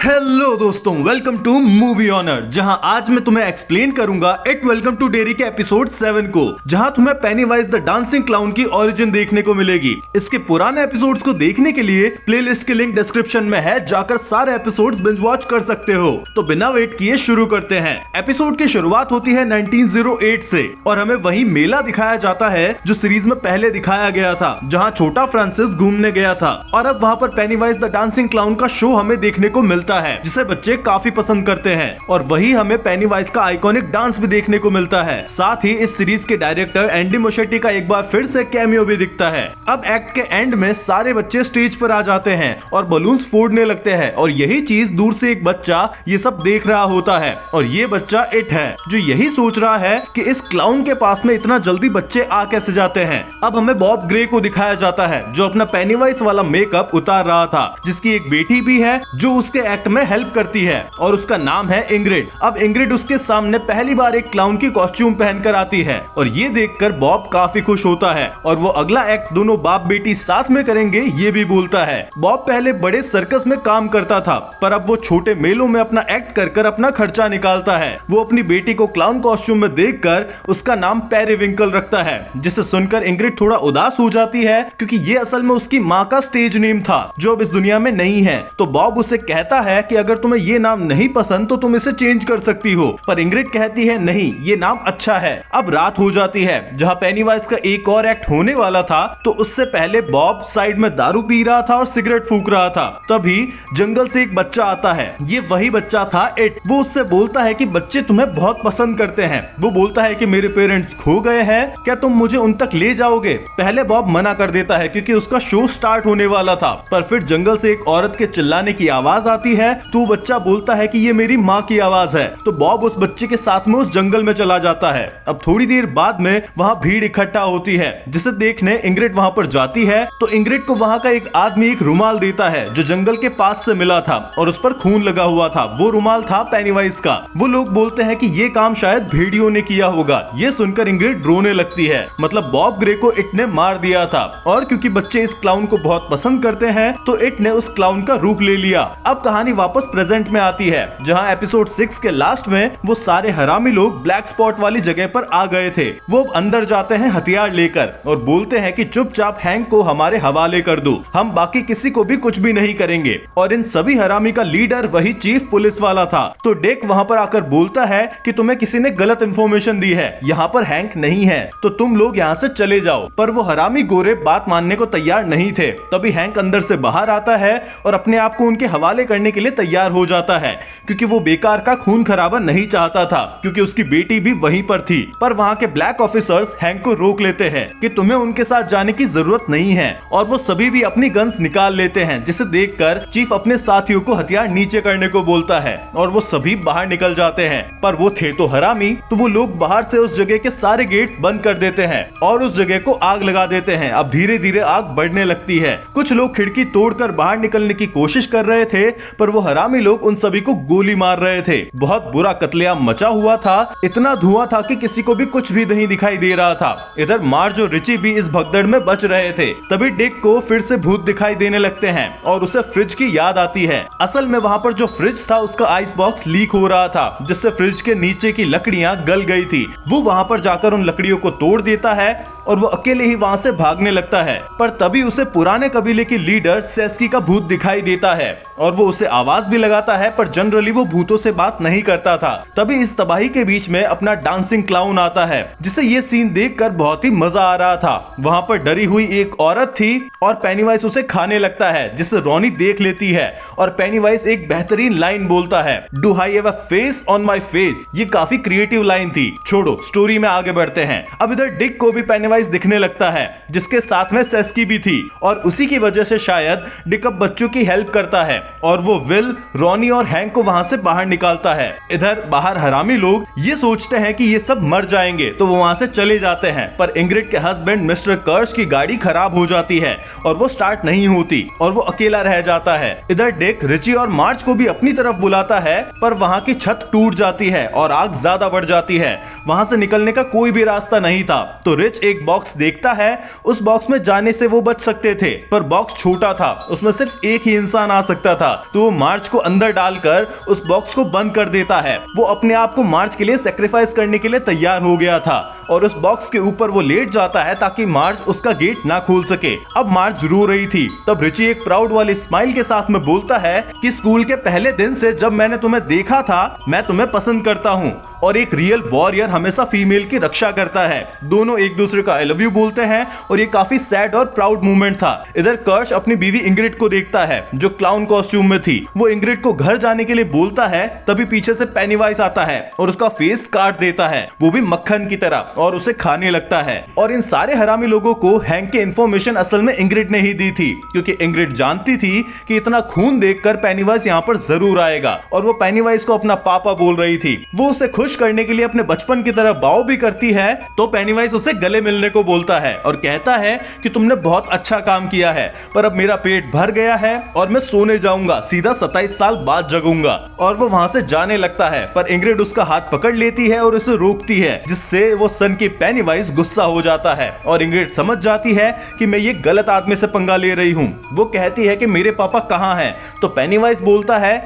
Hello दोस्तों, welcome two movie honour, जहां आज मैं तुम्हें एक्सप्लेन करूंगा इट वेलकम टू डेरी के एपिसोड 7 को, जहां तुम्हें पेनीवाइज द डांसिंग क्लाउन की ओरिजिन देखने को मिलेगी। इसके पुराने एपिसोड्स को देखने के लिए प्लेलिस्ट की लिंक डिस्क्रिप्शन में है, जाकर सारे एपिसोड्स बिंज वॉच कर सकते हो। तो बिना वेट किए शुरू करते हैं। एपिसोड की शुरुआत होती है 1908 से और हमें वही मेला दिखाया जाता है जो सीरीज में पहले दिखाया गया था, जहाँ छोटा फ्रांसिस घूमने गया था और अब वहाँ पर पेनीवाइज द डांसिंग क्लाउन का शो हमें देखने को मिलता है, जिसे बच्चे काफी पसंद करते हैं। और वही हमें पेनीवाइज का आइकॉनिक डांस भी देखने को मिलता है। साथ ही इस सीरीज के डायरेक्टर एंडी मुशेटी का एक बार फिर से कैमियो भी दिखता है। अब एक्ट के एंड में सारे बच्चे स्टेज पर आ जाते हैं और बलून्स फोड़ने लगते हैं और यही चीज दूर से एक बच्चा ये सब देख रहा होता है और ये बच्चा इट है, जो यही सोच रहा है कि इस क्लाउन के पास में इतना जल्दी बच्चे आ कैसे जाते हैं। अब हमें बॉब ग्रे को दिखाया जाता है, जो अपना पेनीवाइज वाला मेकअप उतार रहा था, जिसकी एक बेटी भी है जो उसके एक्ट में हेल्प करती है और उसका नाम है इंग्रिड। अब इंग्रिड उसके सामने पहली बार एक क्लाउन की कॉस्ट्यूम पहनकर आती है और ये देखकर बॉब काफी खुश होता है और वो अगला एक्ट दोनों बाप बेटी साथ में करेंगे ये भी बोलता है। बॉब पहले बड़े सर्कस में काम करता था, पर अब वो छोटे मेलों में अपना एक्ट कर अपना खर्चा निकालता है। वो अपनी बेटी को क्लाउन कॉस्ट्यूम में देखकर उसका नाम पेरिविंकल रखता है, जिसे सुनकर इंग्रिड थोड़ा उदास हो जाती है, क्योंकि ये असल में उसकी माँ का स्टेज नेम था जो अब इस दुनिया में नहीं है। तो बॉब उसे कहता है कि अगर तुम्हें ये नाम नहीं पसंद तो तुम इसे चेंज कर सकती हो, पर इंग्रिड कहती है नहीं, ये नाम अच्छा है। अब रात हो जाती है, जहाँ पेनीवाइज का एक और एक्ट होने वाला था, तो उससे पहले बॉब साइड में दारू पी रहा था और सिगरेट फूंक रहा था। तभी जंगल से एक बच्चा आता है, ये वही बच्चा था इट। वो उससे बोलता है कि बच्चे तुम्हें बहुत पसंद करते हैं। वो बोलता है कि मेरे पेरेंट्स खो गए हैं, क्या तुम मुझे उन तक ले जाओगे? पहले बॉब मना कर देता है क्योंकि उसका शो स्टार्ट होने वाला था, पर फिर जंगल से एक औरत के चिल्लाने की आवाज आती है, तो बच्चा बोलता है कि ये मेरी माँ की आवाज है। तो बॉब उस बच्चे के साथ में उस जंगल में चला जाता है। अब थोड़ी देर बाद में वहाँ भीड़ इकट्ठा होती है, जिसे देखने इंग्रिड वहाँ पर जाती है। तो इंग्रिड को वहाँ का एक आदमी एक रुमाल देता है जो जंगल के पास से मिला था और उस पर खून लगा हुआ था। वो रुमाल था पेनीवाइज का। वो लोग बोलते हैं कि ये काम शायद भेड़ियों ने किया होगा। ये सुनकर इंग्रिड रोने लगती है, मतलब बॉब ग्रे को इट ने मार दिया था। और क्योंकि बच्चे इस क्लाउन को बहुत पसंद करते हैं, तो इट ने उस क्लाउन का रूप ले लिया। अब कहानी वापस प्रेजेंट में आती है, जहां एपिसोड 6 के लास्ट में वो सारे हरामी लोग ब्लैक स्पॉट वाली जगह पर आ गए थे। वो अंदर जाते हैं हथियार लेकर और बोलते हैं कि चुपचाप हैंक को हमारे हवाले कर दो, हम बाकी किसी को भी कुछ भी नहीं करेंगे। और इन सभी हरामी का लीडर वही चीफ पुलिस वाला था। तो डेक वहां पर आकर बोलता है कि तुम्हें किसी ने गलत इंफॉर्मेशन दी है, यहाँ पर हैंक नहीं है, तो तुम लोग यहाँ से चले जाओ। पर वो हरामी गोरे बात मानने को तैयार नहीं थे। तभी हैंक अंदर से बाहर आता है और अपने आप को उनके हवाले करने के लिए तैयार हो जाता है, क्योंकि वो बेकार का खून खराबा नहीं चाहता था, क्योंकि उसकी बेटी भी वहीं पर थी। पर वहाँ के ब्लैक ऑफिसर्स हैंक को रोक लेते हैं कि तुम्हें उनके साथ जाने की जरूरत नहीं है, और वो सभी भी अपनी गन्स निकाल लेते हैं, जिसे देखकर चीफ अपने साथियों को हथियार नीचे करने को बोलता है और वो सभी बाहर निकल जाते हैं। पर वो थे तो हरामी, तो वो लोग बाहर से उस जगह के सारे गेट बंद कर देते हैं और उस जगह को आग लगा देते हैं। अब धीरे धीरे आग बढ़ने लगती है। कुछ लोग खिड़की तोड़कर बाहर निकलने की कोशिश कर रहे थे, पर वो हरामी लोग उन सभी को गोली मार रहे थे। बहुत बुरा कत्लेआम मचा हुआ था। इतना धुआं था कि किसी को भी कुछ भी नहीं दिखाई दे रहा था। इधर मार्ज और रिची भी इस भगदड़ में बच रहे थे। तभी डिक को फिर से भूत दिखाई देने लगते हैं और उसे फ्रिज की याद आती है। असल में वहाँ पर जो फ्रिज था उसका आइस बॉक्स लीक हो रहा था, जिससे फ्रिज के नीचे की लकड़ियाँ गल गई थी। वो वहाँ पर जाकर उन लकड़ियों को तोड़ देता है और वो अकेले ही वहाँ से भागने लगता है। पर तभी उसे पुराने कबीले की लीडर सेस्की का भूत दिखाई देता है और वो उसे आवाज भी लगाता है, पर जनरली वो भूतों से बात नहीं करता था। तभी इस तबाही के बीच में अपना डांसिंग क्लाउन आता है, जिसे ये सीन देखकर बहुत ही मजा आ रहा था। वहाँ पर डरी हुई एक औरत थी और पेनीवाइज उसे खाने लगता है, जिसे रोनी देख लेती है और पेनीवाइज एक बेहतरीन लाइन बोलता है, do I have a face on my face. ये काफी क्रिएटिव लाइन थी। छोड़ो, स्टोरी में आगे बढ़ते हैं। अब इधर डिक को भी पेनीवाइज दिखने लगता है, जिसके साथ में सेस्की भी थी, और उसी की वजह से शायद डिक अब बच्चों की हेल्प करता है और वो विल, रॉनी और हैंक को वहां से बाहर निकालता है। इधर बाहर हरामी लोग ये सोचते हैं कि ये सब मर जाएंगे, तो वो वहां से चले जाते हैं। पर इंग्रिड के हस्बैंड मिस्टर कर्श की गाड़ी खराब हो जाती है और वो स्टार्ट नहीं होती और वो अकेला रह जाता है। इधर डिक रिची और मार्च को भी अपनी तरफ बुलाता है, पर वहां की छत टूट जाती है और आग ज्यादा बढ़ जाती है। वहां से निकलने का कोई भी रास्ता नहीं था। तो रिच एक बॉक्स देखता है, उस बॉक्स में जाने से वो बच सकते थे, पर बॉक्स छोटा था, उसमें सिर्फ एक ही इंसान आ सकता था। तो वो मार्च को अंदर डालकर उस बॉक्स को बंद कर देता है। वो अपने आप को मार्च के लिए सेक्रीफाइस करने के लिए तैयार हो गया था और उस बॉक्स के ऊपर वो लेट जाता है ताकि मार्च उसका गेट ना खोल सके। अब मार्च रो रही थी, तब रिची एक प्राउड वाली स्माइल के साथ में बोलता है कि स्कूल के पहले दिन से जब मैंने तुम्हें देखा था मैं तुम्हें पसंद करता हूँ और एक रियल वॉरियर हमेशा फीमेल की रक्षा करता है। दोनों एक दूसरे का आई लव यू बोलते हैं और ये काफी सैड और प्राउड मोमेंट था। इधर कर्श अपनी बीवी इंग्रिड को देखता है जो क्लाउन कॉस्ट्यूम में थी। वो इंग्रिड को घर जाने के लिए बोलता है, तभी पीछे से पेनीवाइज आता है और उसका फेस काट देता है, वो भी मक्खन की तरह, और उसे खाने लगता है। और इन सारे हरामी लोगों को हैंक की इंफॉर्मेशन असल में इंग्रिड ने ही दी थी, क्योंकि इंग्रिड जानती थी कि इतना खून देखकर पेनीवाइज यहाँ पर जरूर आएगा और वो पेनीवाइज को अपना पापा बोल रही थी। वो उसे खुश करने के लिए अपने बचपन की तरह बाव भी करती है, तो पेनीवाइज उसे गले मिलने को बोलता है और कहता है कि तुमने बहुत अच्छा काम किया है, पर अब मेरा पेट भर गया है और मैं सोने जाऊंगा, सीधा 27 साल बाद जगूंगा। और वो वहां से जाने लगता है, पर इंग्रिड उसका हाथ पकड़ लेती है और उसे रोकती है, जिससे वो सन की पेनीवाइज गुस्सा हो जाता है और इंग्रिड समझ जाती है कि मैं ये गलत आदमी से पंगा ले रही हूँ। वो कहती है कि मेरे पापा कहाँ हैं, तो पेनीवाइज बोलता है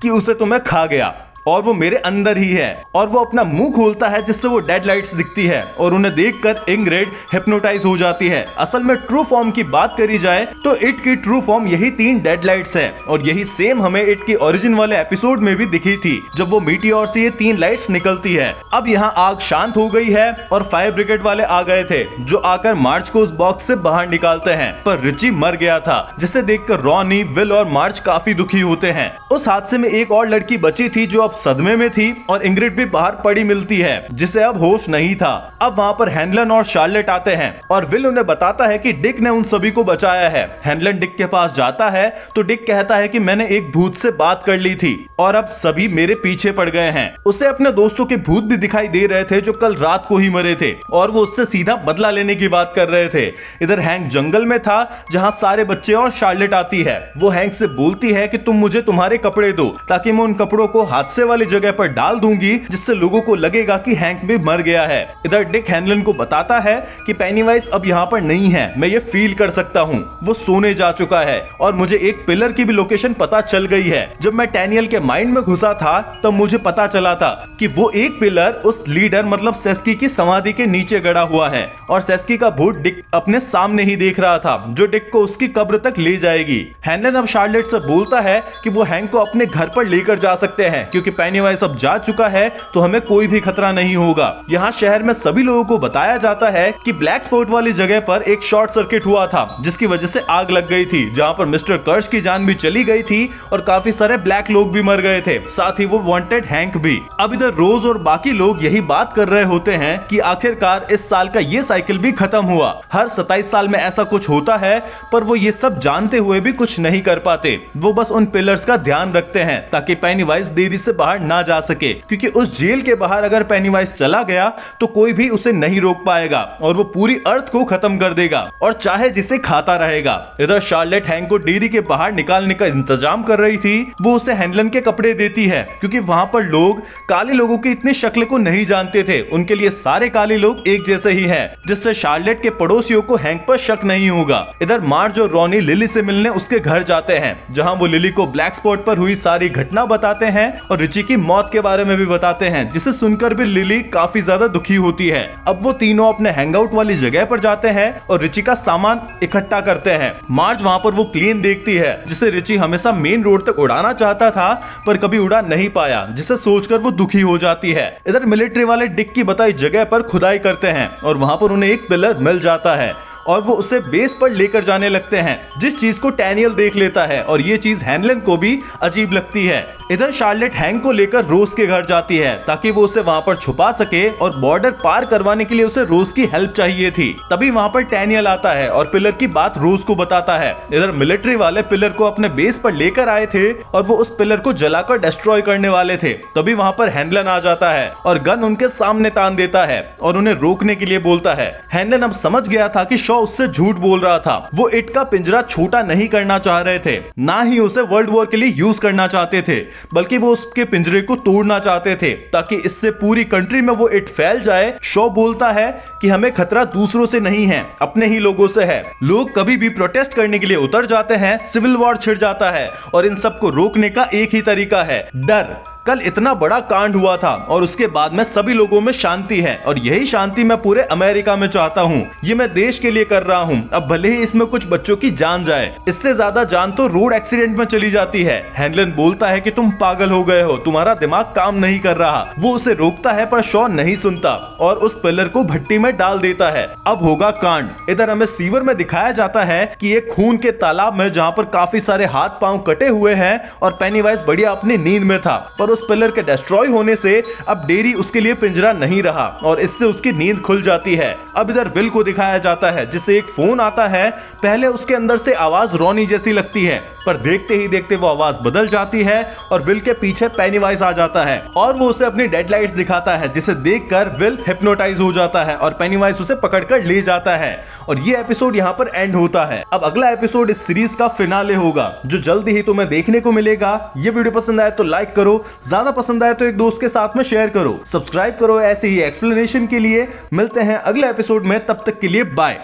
कि उसे तो मैं खा गया और वो मेरे अंदर ही है। और वो अपना मुंह खोलता है जिससे वो डेड लाइट्स दिखती है और उन्हें देखकर इंग्रिड हिप्नोटाइज हो जाती है। असल में ट्रू फॉर्म की बात करी जाए तो इट की ट्रू फॉर्म यही 3 डेड लाइट्स है और यही सेम हमें इट की ओरिजिन वाले एपिसोड में भी दिखी थी, जब वो मीटियोर से ये 3 लाइट्स निकलती है। अब यहाँ आग शांत हो गई है और फायर ब्रिगेड वाले आ गए थे, जो आकर मार्च को उस बॉक्स से बाहर निकालते हैं, पर रिची मर गया था, जिसे देखकर रॉनी, विल और मार्च काफी दुखी होते हैं। उस हादसे में एक और लड़की बची थी जो अब सदमे में थी और इंग्रिड भी बाहर पड़ी मिलती है, जिसे अब होश नहीं था। अब वहाँ पर हैनलन और शार्लेट आते हैं और विल उन्हें बताता है कि डिक ने उन सभी को बचाया है। हैनलन डिक के पास जाता है तो डिक कहता है कि मैंने एक भूत से बात कर ली थी और अब सभी मेरे पीछे पड़ गए हैं। उसे अपने दोस्तों के भूत भी दिखाई दे रहे थे जो कल रात को ही मरे थे और वो उससे सीधा बदला लेने की बात कर रहे थे। इधर हैंक जंगल में था जहाँ सारे बच्चे और शार्लेट आती है। वो हैंक से बोलती है कि तुम मुझे तुम्हारे कपड़े दो ताकि मैं उन कपड़ों को हादसे वाली जगह पर डाल दूंगी, जिससे लोगों को लगेगा कि हैंक भी मर गया है। इधर डिक हैनलन को बताता है कि पेनीवाइज अब यहाँ पर नहीं है, मैं ये फील कर सकता हूँ, वो सोने जा चुका है और मुझे एक पिलर की भी लोकेशन पता चल गई है। जब मैं टैनियल के माइंड में घुसा था तब मुझे पता चला था कि वो एक पिलर उस लीडर मतलब सेस्की की समाधि के नीचे गड़ा हुआ है और सेस्की का भूत डिक अपने सामने ही देख रहा था, जो डिक को उसकी कब्र तक ले जाएगी। हैनलन अब शार्लेट से बोलता है कि वो हैंक को अपने घर पर लेकर जा सकते हैं, क्योंकि पेनीवाइज अब जा चुका है तो हमें कोई भी खतरा नहीं होगा। यहाँ शहर में सभी लोगों को बताया जाता है कि ब्लैक स्पॉट वाली जगह पर एक शॉर्ट सर्किट हुआ था, जिसकी वजह से आग लग गई थी, जहाँ पर मिस्टर कर्श की जान भी चली गई थी और काफी सारे ब्लैक लोग भी मर गए थे, साथ ही वो वांटेड हैंक भी। अब इधर रोज और बाकी लोग यही बात कर रहे होते हैं कि आखिरकार इस साल का ये साइकिल भी खत्म हुआ। हर 27 साल में ऐसा कुछ होता है, पर वो ये सब जानते हुए भी कुछ नहीं कर पाते। वो बस उन पिलर्स का ध्यान रखते हैं ताकि पेनीवाइज डेयरी से बाहर ना जा सके, क्योंकि उस जेल के बाहर अगर पेनीवाइज चला गया तो कोई भी उसे नहीं रोक पाएगा और वो पूरी अर्थ को खत्म कर देगा और चाहे जिसे खाता रहेगा। इधर शार्लेट हैंक को डेयरी के बाहर निकालने का इंतजाम कर रही थी। वो उसे हैनलन के कपड़े देती है, क्योंकि वहां पर लोग काले लोगों की इतनी शक्ल को नहीं जानते थे, उनके लिए सारे काले लोग एक जैसे ही हैं, जिससे शार्लेट के पड़ोसियों को हैंक पर शक नहीं होगा। इधर मार्ज और रॉनी लिली से मिलने उसके घर जाते हैं, जहां वो लिली को ब्लैक स्पॉट पर हुई सारी घटना बताते हैं और रिची की मौत के बारे में भी बताते हैं, जिसे सुनकर भी लिली काफी ज्यादा दुखी होती है। अब वो तीनों अपने हैंगआउट वाली जगह पर जाते हैं और रिची का सामान इकट्ठा करते हैं। मार्ज वहां पर वो प्लेन देखती है जिसे रिची हमेशा मेन रोड तक उड़ाना चाहता था, पर कभी उड़ा नहीं पाया, जिसे सोचकर वो दुखी हो जाती है। इधर मिलिट्री वाले डिक की बताई जगह पर खुदाई करते हैं और वहां पर उन्हें एक पिलर मिल जाता है और वो उसे बेस पर लेकर जाने लगते हैं, जिस चीज को टैनियल देख लेता है और ये चीज हैनलन को भी अजीब लगती है। इधर शार्लेट हैंक को लेकर रोज के घर जाती है ताकि वो उसे वहां पर छुपा सके और बॉर्डर पार करवाने के लिए उसे रोज की हेल्प चाहिए थी। तभी वहां पर टैनियल आता है और पिलर की बात रोज को बताता है। इधर मिलिट्री वाले पिलर को अपने बेस पर लेकर आए थे और वो उस पिलर को जलाकर डिस्ट्रॉय करने वाले थे। तभी वहां पर हैनलन आ जाता है और गन उनके सामने तान देता है और उन्हें रोकने के लिए बोलता है। हैनलन अब समझ गया था कि शॉ उससे झूठ बोल रहा था। वो इट का पिंजरा छोटा नहीं करना चाह रहे थे, ना ही उसे वर्ल्ड वॉर के लिए यूज करना चाहते थे, बल्कि वो उसके पिंजरे को तोड़ना चाहते थे ताकि इससे पूरी कंट्री में वो इट फैल जाए। शॉ बोलता है कि हमें खतरा दूसरों से नहीं है, अपने ही लोगों से है। लोग कभी भी प्रोटेस्ट करने के लिए उतर जाते हैं, सिविल वॉर छिड़ जाता है और इन सबको रोकने का एक ही तरीका है, डर। कल इतना बड़ा कांड हुआ था और उसके बाद में सभी लोगों में शांति है और यही शांति मैं पूरे अमेरिका में चाहता हूँ। ये मैं देश के लिए कर रहा हूँ, अब भले ही इसमें कुछ बच्चों की जान जाए, इससे ज्यादा जान तो रोड एक्सीडेंट में चली जाती है। हैनलन बोलता है कि तुम पागल हो गए हो, तुम्हारा दिमाग काम नहीं कर रहा। वो उसे रोकता है पर शॉ नहीं सुनता और उस पिलर को भट्टी में डाल देता है। अब होगा कांड। इधर हमें सीवर में दिखाया जाता है कि एक खून के तालाब में जहाँ पर काफी सारे हाथ पांव कटे हुए हैं और पेनीवाइज बढ़िया अपनी नींद में था, पर उस पिलर के डिस्ट्रॉय होने से अब डेरी उसके लिए पिंजरा नहीं रहा और इससे उसकी नींद खुल जाती है। अब इधर विल को दिखाया जाता है जिसे एक फोन आता है। पहले उसके अंदर से आवाज रोनी जैसी लगती है, पर देखते ही देखते वो आवाज बदल जाती है और विल के पीछे पेनीवाइज आ जाता है और वो उसे अपनी डेडलाइट्स दिखाता है, जिसे देखकर विल हिप्नोटाइज हो जाता है और पेनीवाइज उसे पकड़कर ले जाता है और ये एपिसोड यहाँ पर एंड होता है। अब अगला एपिसोड इस सीरीज का फिनाले होगा जो जल्दी ही तुम्हें देखने को मिलेगा। ये वीडियो पसंद आए तो लाइक करो, ज्यादा पसंद आए तो एक दोस्त के साथ में शेयर करो, सब्सक्राइब करो ऐसे ही एक्सप्लेनेशन के लिए। मिलते हैं अगले एपिसोड में, तब तक के लिए बाय।